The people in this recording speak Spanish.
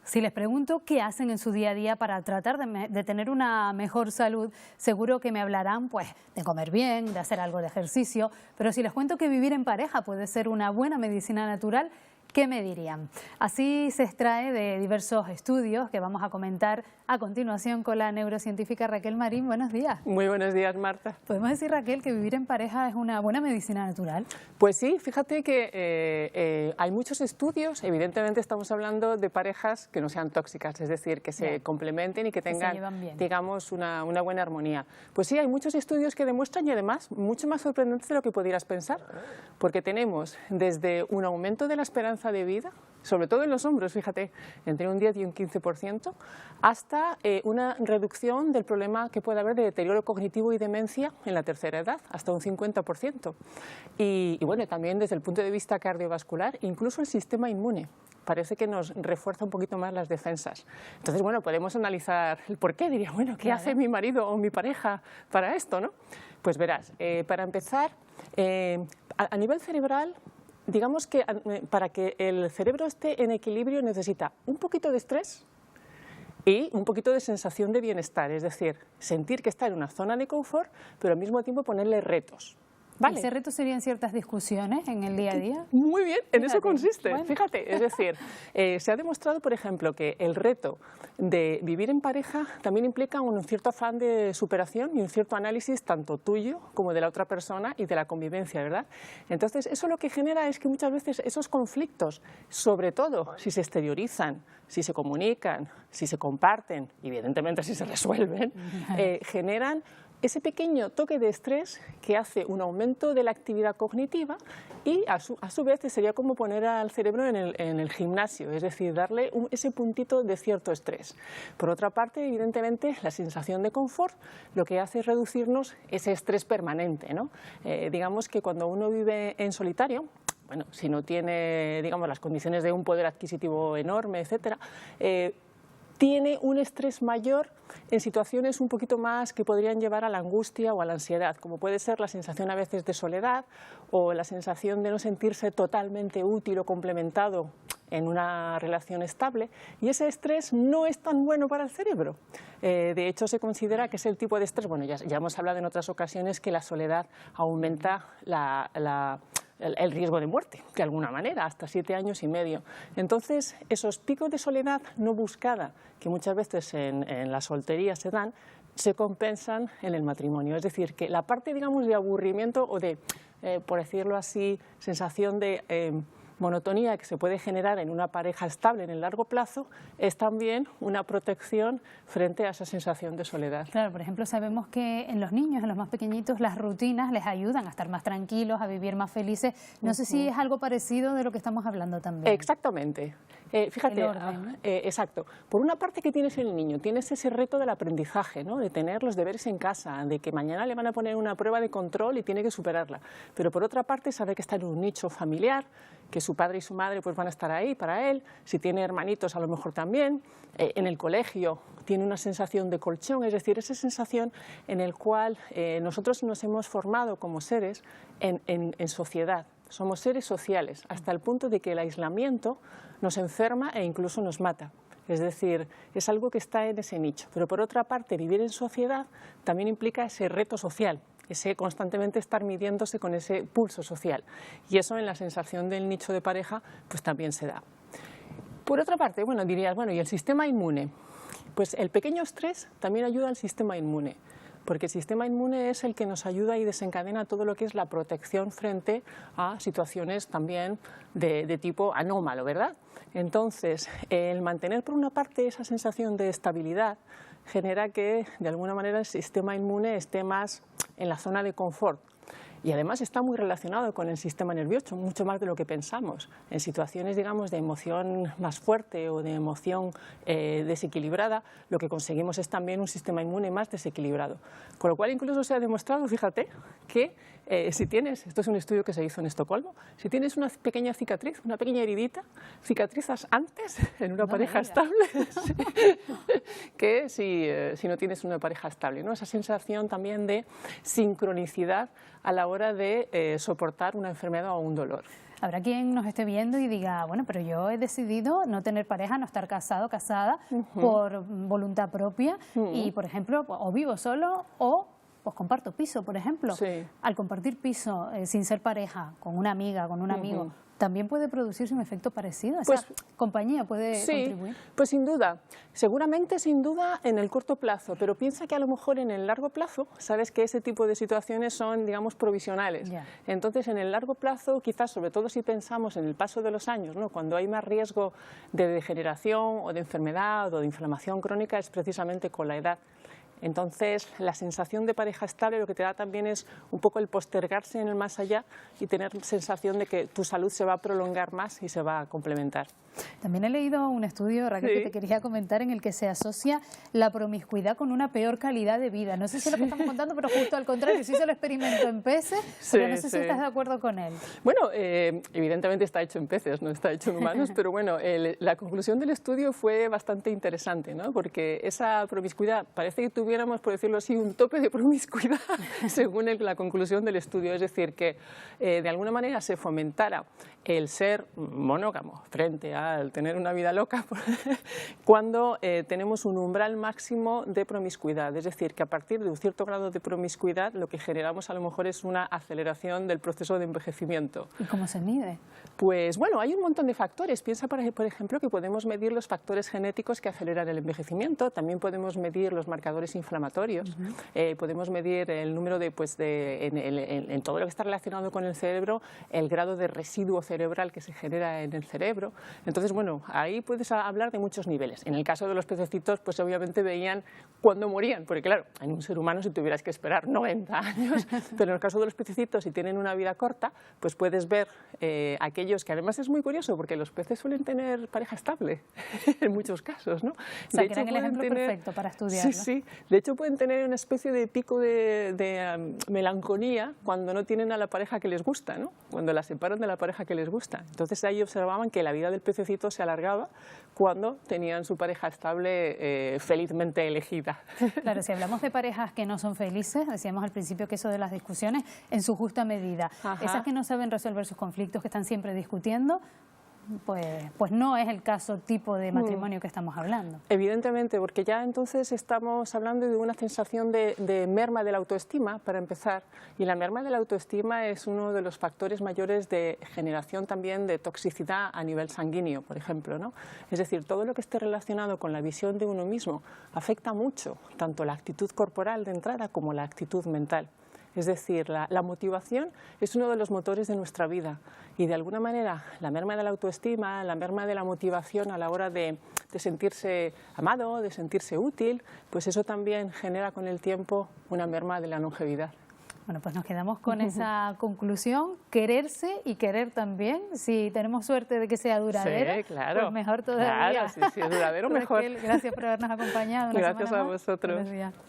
Si les pregunto qué hacen en su día a día para tratar de tener una mejor salud, seguro que me hablarán pues de comer bien, de hacer algo de ejercicio, pero si les cuento que vivir en pareja puede ser una buena medicina natural, ¿qué me dirían? Así se extrae de diversos estudios que vamos a comentar a continuación con la neurocientífica Raquel Marín. Buenos días. Muy buenos días, Marta. ¿Podemos decir, Raquel, que vivir en pareja es una buena medicina natural? Pues sí, fíjate que hay muchos estudios, evidentemente estamos hablando de parejas que no sean tóxicas, es decir, que se complementen y que tengan, digamos, una buena armonía. Pues sí, hay muchos estudios que demuestran y además mucho más sorprendentes de lo que pudieras pensar, porque tenemos desde un aumento de la esperanza de vida, sobre todo en los hombres, fíjate, entre un 10 y un 15%, hasta una reducción del problema que puede haber de deterioro cognitivo y demencia en la tercera edad, hasta un 50%. Y bueno, también desde el punto de vista cardiovascular, incluso el sistema inmune. Parece que nos refuerza un poquito más las defensas. Entonces, bueno, podemos analizar el por qué. Diría, bueno, ¿qué hace mi marido o mi pareja para esto, no? Pues verás, para empezar, a nivel cerebral, digamos que para que el cerebro esté en equilibrio necesita un poquito de estrés y un poquito de sensación de bienestar, es decir, sentir que está en una zona de confort, pero al mismo tiempo ponerle retos. ¿Vale? ¿Ese reto serían ciertas discusiones en el día a día? Muy bien, en eso consiste. Bueno. Fíjate, es decir, se ha demostrado, por ejemplo, que el reto de vivir en pareja también implica un cierto afán de superación y un cierto análisis tanto tuyo como de la otra persona y de la convivencia, ¿verdad? Entonces, eso lo que genera es que muchas veces esos conflictos, sobre todo si se exteriorizan, si se comunican, si se comparten, y evidentemente si se resuelven, generan ese pequeño toque de estrés que hace un aumento de la actividad cognitiva y a su vez sería como poner al cerebro en el gimnasio, es decir, darle ese puntito de cierto estrés. Por otra parte, evidentemente, la sensación de confort lo que hace es reducirnos ese estrés permanente, ¿no? Digamos que cuando uno vive en solitario, bueno, si no tiene, digamos, las condiciones de un poder adquisitivo enorme, etcétera, tiene un estrés mayor en situaciones un poquito más que podrían llevar a la angustia o a la ansiedad, como puede ser la sensación a veces de soledad o la sensación de no sentirse totalmente útil o complementado en una relación estable, y ese estrés no es tan bueno para el cerebro. De hecho, se considera que es el tipo de estrés, bueno, ya hemos hablado en otras ocasiones que la soledad aumenta el riesgo de muerte, de alguna manera, hasta 7 años y medio. Entonces, esos picos de soledad no buscada, que muchas veces en la soltería se dan, se compensan en el matrimonio. Es decir, que la parte, digamos, de aburrimiento o de, por decirlo así, sensación de monotonía que se puede generar en una pareja estable en el largo plazo es también una protección frente a esa sensación de soledad. Claro, por ejemplo, sabemos que en los niños, en los más pequeñitos, las rutinas les ayudan a estar más tranquilos, a vivir más felices. No sé si es algo parecido de lo que estamos hablando también. Exactamente. Fíjate, el orden, ¿no? Exacto. Por una parte, que tienes el niño, tienes ese reto del aprendizaje, ¿no? De tener los deberes en casa, de que mañana le van a poner una prueba de control y tiene que superarla. Pero por otra parte, sabe que está en un nicho familiar, que su padre y su madre pues van a estar ahí para él, si tiene hermanitos a lo mejor también, en el colegio tiene una sensación de colchón, es decir, esa sensación en el cual nosotros nos hemos formado como seres en sociedad. Somos seres sociales, hasta el punto de que el aislamiento nos enferma e incluso nos mata. Es decir, es algo que está en ese nicho. Pero por otra parte, vivir en sociedad también implica ese reto social, ese constantemente estar midiéndose con ese pulso social. Y eso en la sensación del nicho de pareja pues también se da. Por otra parte, bueno, dirías, bueno, ¿y el sistema inmune? Pues el pequeño estrés también ayuda al sistema inmune, porque el sistema inmune es el que nos ayuda y desencadena todo lo que es la protección frente a situaciones también de tipo anómalo, ¿verdad? Entonces, el mantener por una parte esa sensación de estabilidad genera que, de alguna manera, el sistema inmune esté más en la zona de confort. Y además está muy relacionado con el sistema nervioso, mucho más de lo que pensamos. En situaciones, digamos, de emoción más fuerte o de emoción desequilibrada, lo que conseguimos es también un sistema inmune más desequilibrado. Con lo cual incluso se ha demostrado, fíjate, que si tienes, esto es un estudio que se hizo en Estocolmo, si tienes una pequeña cicatriz, una pequeña heridita, cicatrizas antes en una pareja estable que si no tienes una pareja estable, ¿no? Esa sensación también de sincronicidad a la hora de soportar una enfermedad o un dolor. habrá quien nos esté viendo y diga, bueno, pero yo he decidido no tener pareja, no estar casado, casada, por voluntad propia y, por ejemplo, o vivo solo o pues comparto piso, por ejemplo. Sí. Al compartir piso sin ser pareja, con una amiga, con un amigo, también puede producirse un efecto parecido. Esa compañía puede contribuir. Pues sin duda, seguramente sin duda en el corto plazo, pero piensa que a lo mejor en el largo plazo, sabes que ese tipo de situaciones son, digamos, provisionales. Entonces en el largo plazo, quizás sobre todo si pensamos en el paso de los años, ¿no? Cuando hay más riesgo de degeneración o de enfermedad o de inflamación crónica, es precisamente con la edad. Entonces, la sensación de pareja estable lo que te da también es un poco el postergarse en el más allá y tener sensación de que tu salud se va a prolongar más y se va a complementar. También he leído un estudio, Raquel, que te quería comentar, en el que se asocia la promiscuidad con una peor calidad de vida. No sé si es lo que estamos contando, pero justo al contrario, sí se lo experimento en peces, pero no sé si estás de acuerdo con él. Bueno, evidentemente está hecho en peces, no está hecho en humanos, pero bueno, la conclusión del estudio fue bastante interesante, ¿no? Porque esa promiscuidad, parece que tuviéramos, por decirlo así, un tope de promiscuidad, según la conclusión del estudio, es decir, que de alguna manera se fomentara el ser monógamo frente al tener una vida loca cuando tenemos un umbral máximo de promiscuidad, es decir, que a partir de un cierto grado de promiscuidad lo que generamos a lo mejor es una aceleración del proceso de envejecimiento. ¿Y cómo se mide? Pues bueno, hay un montón de factores. Piensa, por ejemplo, que podemos medir los factores genéticos que aceleran el envejecimiento, también podemos medir los marcadores inflamatorios, podemos medir el número de, en todo lo que está relacionado con el cerebro, el grado de residuo cerebral que se genera en el cerebro. Entonces, bueno, ahí puedes hablar de muchos niveles. En el caso de los pececitos, pues obviamente veían cuándo morían, porque claro, en un ser humano si tuvieras que esperar 90 años, pero en el caso de los pececitos, si tienen una vida corta, pues puedes ver aquellos que además es muy curioso, porque los peces suelen tener pareja estable, en muchos casos, ¿no? O sea, que eran el ejemplo perfecto para estudiarlo. Sí, sí. De hecho, pueden tener una especie de pico de melancolía cuando no tienen a la pareja que les gusta, ¿no? Cuando la separan de la pareja que les gusta. Entonces ahí observaban que la vida del pececito se alargaba cuando tenían su pareja estable felizmente elegida. Claro, si hablamos de parejas que no son felices, decíamos al principio que eso de las discusiones en su justa medida, esas que no saben resolver sus conflictos, que están siempre discutiendo, pues no es el caso tipo de matrimonio que estamos hablando. Evidentemente, porque ya entonces estamos hablando de una sensación de merma de la autoestima, para empezar, y la merma de la autoestima es uno de los factores mayores de generación también de toxicidad a nivel sanguíneo, por ejemplo, ¿no? Es decir, todo lo que esté relacionado con la visión de uno mismo afecta mucho, tanto la actitud corporal de entrada como la actitud mental. Es decir, la motivación es uno de los motores de nuestra vida y de alguna manera la merma de la autoestima, la merma de la motivación a la hora de sentirse amado, de sentirse útil, pues eso también genera con el tiempo una merma de la longevidad. Bueno, pues nos quedamos con esa conclusión, quererse y querer también. Si tenemos suerte de que sea duradero, sí, claro, pues mejor todavía. Claro, si es duradero, mejor. Raquel, gracias por habernos acompañado una Gracias semana a más. vosotros. Buenos días.